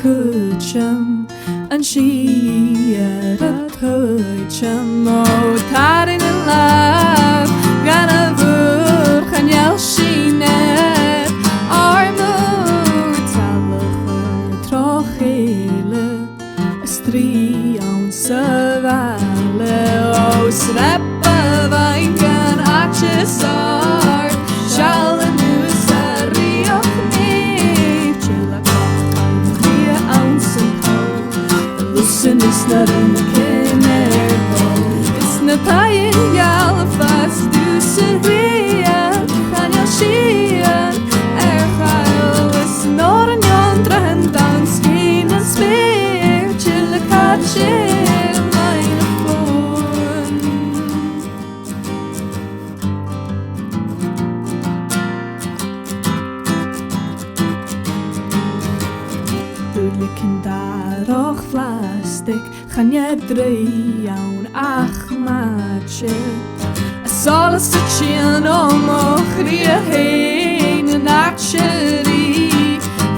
kuchum and she at a kuchum oh tarin in love gana vur khanyal shinet armur talach trochile stri on savale oh snappa vainkan achesar shalanu sari of me chilla dia ounce Lucinda is not in the canero it's not tying y'all fast do seria khanya shian is not on yon trend down skin and spear chilla catching mine phone Dulikin daroch plastic khanya hEadhra ach matche Sala sitchin mo khria hein nachri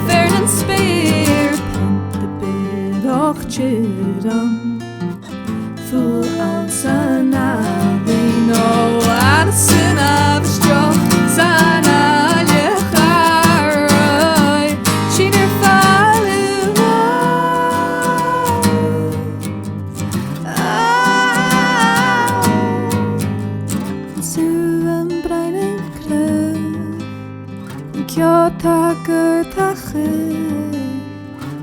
fernen spear pont the bit och chiram full outside we know Addison of strong sana le kharai shiner Taker tache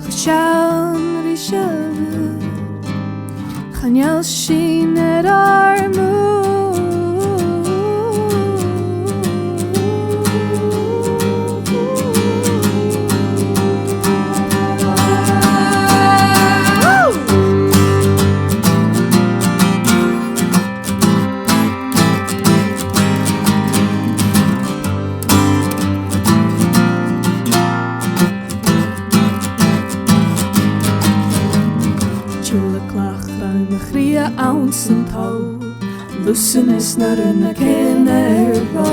Chashaun rishavu Chanyal shin et armu ounce and toe Lucinda is not in a canero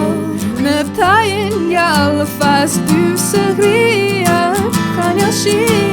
Nef tying y'all fast do sagria Khanya shi